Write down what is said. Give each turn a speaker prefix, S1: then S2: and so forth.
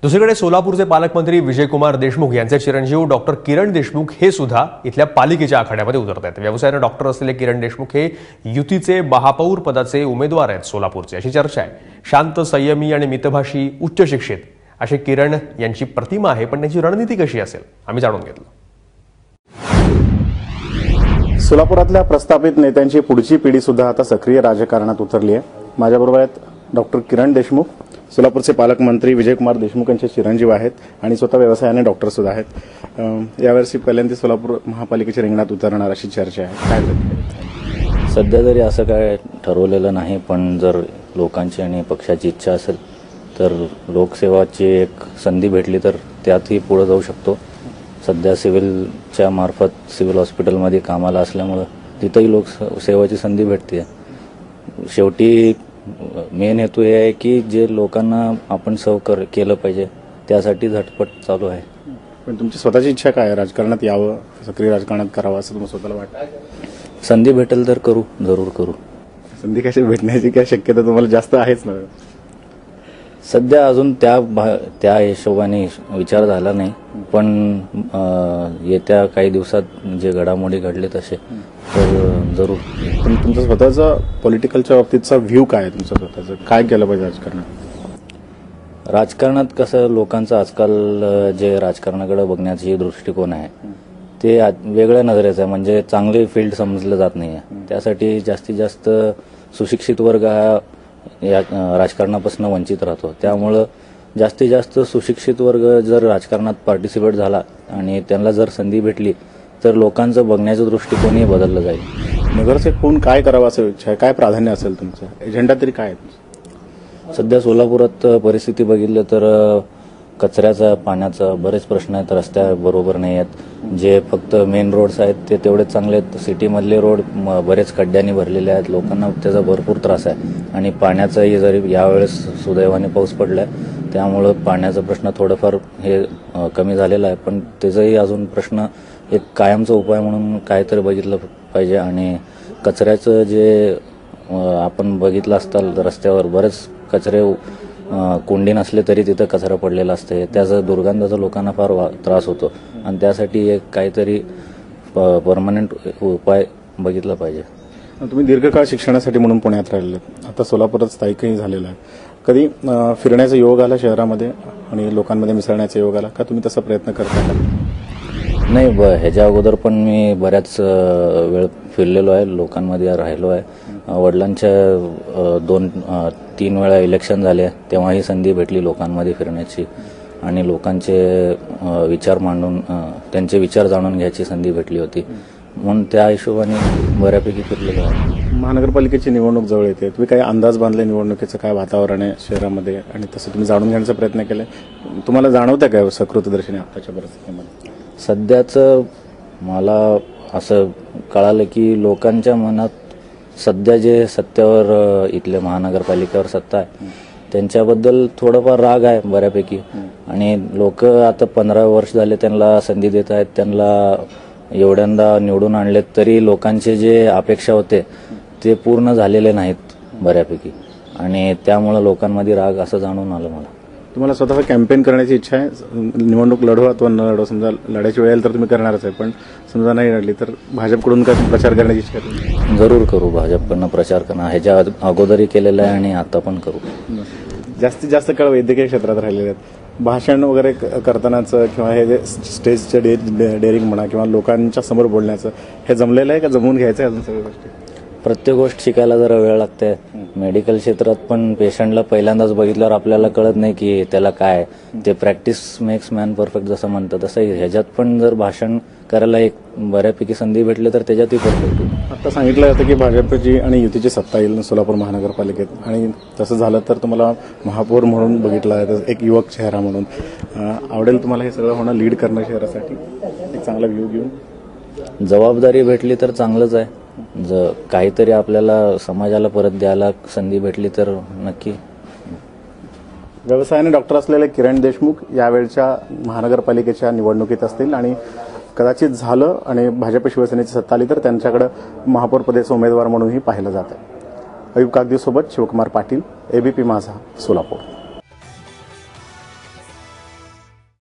S1: दुसरीकडे सोलापूरचे पालकमंत्री विजयकुमार देशमुख यांचे चिरंजीव डॉक्टर किरण देशमुख हे सुद्धा इथल्या पालिकेच्या आखाड्यामध्ये उतरत आहेत। व्यवसायाने डॉक्टर असलेले किरण देशमुख हे युतीचे महापौर पदाचे उमेदवार आहेत सोलापूरचे, अशी चर्चा आहे। शांत, संयमी आणि मितभाषी, उच्च शिक्षित असे किरण यांची प्रतिमा आहे, पण त्यांची रणनीती कशी असेल आम्ही जाणून घेतलं।
S2: सोलापुरातल्या प्रस्थापित नेत्यांची पुढची पिढी सुद्धा आता सक्रिय राजकारणात उतरली आहे। माझ्याबरोबर आहेत डॉक्टर किरण देशमुख, सोलापूरचे पालकमंत्री विजयकुमार देशमुख यांचे चिरंजीव आहेत आणि स्वतः व्यवसायाने डॉक्टर सुद्धा आहेत। यावर्षी पहिल्यांदा सोलापूर महापालिकेच्या रिंगणात उतरणार अशी चर्चा आहे। काय
S3: सध्या तरी असं काय ठरवलेलं नाही, पण जर लोकांची आणि पक्षाची इच्छा असेल तर लोकसेवाची एक संधी भेटली तर त्यातही पुढे जाऊ शकतो। सध्या सिव्हिलच्या मार्फत सिव्हिल हॉस्पिटलमध्ये कामाला असल्यामुळे तिथेही लोकसेवाची संधी भेटते। शेवटी मेन हेतू हे आहे की जे लोकांना आपण सर्व केलं पाहिजे, त्यासाठी झटपट चालू आहे।
S2: पण तुमची स्वतःची इच्छा काय आहे? राजकारणात यावं, सक्रिय राजकारणात करावं असं तुम्हाला स्वतःला वाटतं?
S3: संधी भेटेल तर करू, जरूर करू।
S2: संधी कशी भेटण्याची काय शक्यता तुम्हाला जास्त आहेच ना?
S3: सध्या अजून त्या हिशोबाने विचार झाला नाही, पण येत्या काही दिवसात जे घडामोडी घडले तसे तर जरूर।
S2: पण तुमचं स्वतःचा पॉलिटिकलच्या बाबतीतचा व्ह्यू काय आहे? तुमचं स्वतःचं काय केलं पाहिजे राजकारणात?
S3: राजकारणात कसं लोकांचं आजकाल जे राजकारणाकडे बघण्याची दृष्टिकोन आहे ते वेगळ्या नजरेचं आहे, म्हणजे चांगले फील्ड समजलं जात नाही आहे। त्यासाठी जास्तीत जास्त सुशिक्षित वर्ग हा या राजकारणापासून वंचित राहतो। त्यामुळं जास्तीत जास्त सुशिक्षित वर्ग जर राजकारणात पार्टिसिपेट झाला आणि त्यांना जर संधी भेटली तर लोकांचं बघण्याचं दृष्टिकोनही बदललं जाईल।
S2: नगरसेवक होऊन काय करावं असं इच्छा आहे? काय प्राधान्य असेल तुमचं? एजेंडा तरी काय आहे?
S3: सध्या सोलापुरात परिस्थिती बघितलं तर कचऱ्याचा, पाण्याचा बरेच प्रश्न आहेत, रस्त्या बरोबर नाही आहेत। जे फक्त मेन रोड्स आहेत ते तेवढेच चांगले आहेत, सिटीमधले रोड बरेच खड्ड्यांनी भरलेले आहेत, लोकांना त्याचा भरपूर त्रास आहे। आणि पाण्याचाही जरी यावेळेस सुदैवाने पाऊस पडलाय त्यामुळं पाण्याचा प्रश्न थोडंफार हे कमी झालेला आहे, पण त्याचाही अजून प्रश्न एक कायमचा उपाय म्हणून काहीतरी बघितलं पाहिजे। आणि कचऱ्याचं जे आपण बघितलं असताल रस्त्यावर बरेच कचरे कोंडी नसले तरी तिथं कचरा पडलेला असते, त्याचा दुर्गंधाचा लोकांना फार त्रास होतो आणि त्यासाठी एक काहीतरी परमनंट उपाय बघितला पाहिजे।
S2: तुम्ही दीर्घकाळ शिक्षणासाठी म्हणून पुण्यात राहिले, आता सोलापुरात स्थायिकही झालेला आहे। कधी फिरण्याचा योग आला शहरामध्ये आणि लोकांमध्ये मिसळण्याचा योग आला का? तुम्ही तसा प्रयत्न करता का?
S3: नाही, ह्याच्या अगोदर पण मी बऱ्याच वेळ फिरलेलो आहे, लोकांमध्ये राहिलो आहे। वडिलांच्या 2-3 वेळा इलेक्शन झाले तेव्हाही संधी भेटली लोकांमध्ये फिरण्याची आणि लोकांचे विचार मांडून त्यांचे विचार जाणून घ्यायची संधी भेटली होती, म्हणून त्या हिशोबाने बऱ्यापैकी फिरलेलो आहे।
S2: महानगरपालिकेची निवडणूक जवळ येते, तुम्ही काही अंदाज बांधले निवडणुकीचं काय वातावरण आहे शहरामध्ये आणि तसं तुम्ही जाणून घेण्याचा प्रयत्न केलाय? तुम्हाला जाणवतं काय सकृतदर्शनी आताच्या परिस्थितीमध्ये?
S3: सध्याचं मला असं कळालं की लोकांच्या मनात सध्या जे सत्तेवर इथल्या महानगरपालिकेवर सत्ता आहे त्यांच्याबद्दल थोडाफार राग आहे बऱ्यापैकी। आणि लोक आता 15 वर्ष झाले त्यांना संधी देत आहेत, त्यांना एवढ्यांदा निवडून आणलेत तरी लोकांचे जे अपेक्षा होते ते पूर्ण झालेले नाहीत बऱ्यापैकी, आणि त्यामुळे लोकांमध्ये राग असं जाणून आलं मला।
S2: तुम्हाला स्वतः कॅम्पेन करण्याची इच्छा आहे? निवडणूक लढवा अथवा न लढवा, समजा लढायची वेळ तर तुम्ही करणारच आहे, पण समजा नाही लढली तर भाजपकडून काय प्रचार करण्याची इच्छा आहे?
S3: जरूर करू, भाजपकडनं प्रचार करणं ह्याच्या अगोदरही केलेलं आहे आणि आता पण करू।
S2: जास्तीत जास्त काळ वैद्यकीय क्षेत्रात राहिलेले आहेत, भाषण वगैरे करतानाचं किंवा हे जे स्टेजचं डेअरिंग म्हणा किंवा लोकांच्या समोर बोलण्याचं हे जमलेलं आहे का? जमवून घ्यायचं आहे अजून सगळ्या गोष्टी?
S3: प्रत्येक गोष्ट शिकायला जरा वेळ लागते। मेडिकल क्षेत्रात पण पेशंटला पहिल्यांदाच बघितल्यावर आपल्याला कळत नाही की त्याला काय, ते प्रॅक्टिस मेक्स मॅन परफेक्ट जसं म्हणतं तसं ह्याच्यात पण जर भाषण करायला एक बऱ्यापैकी संधी भेटली तर त्याच्यातही परफेक्ट होईल।
S2: आता सांगितलं जातं की भाजपची आणि युतीची सत्ता येईल सोलापूर महानगरपालिकेत, आणि तसं झालं तर तुम्हाला महापौर म्हणून बघितलं आहे, एक युवक चेहरा म्हणून आवडेल तुम्हाला हे सगळं होणं, लीड करणं शहरासाठी एक चांगला व्ह्यू घेऊन?
S3: जबाबदारी भेटली तर चांगलंच आहे, जर काहीतरी आपल्याला समाजाला परत द्यायला संधी भेटली तर नक्की।
S2: व्यवसायाने डॉक्टर असलेले किरण देशमुख यावेळच्या महानगरपालिकेच्या निवडणुकीत असतील आणि कदाचित झालं आणि भाजप शिवसेनेची सत्ता आली तर त्यांच्याकडे महापौर पदाचे उमेदवार म्हणूनही पाहिलं जातं। अयुब कागदीसोबत शिवकुमार पाटील, एबीपी माझा, सोलापूर।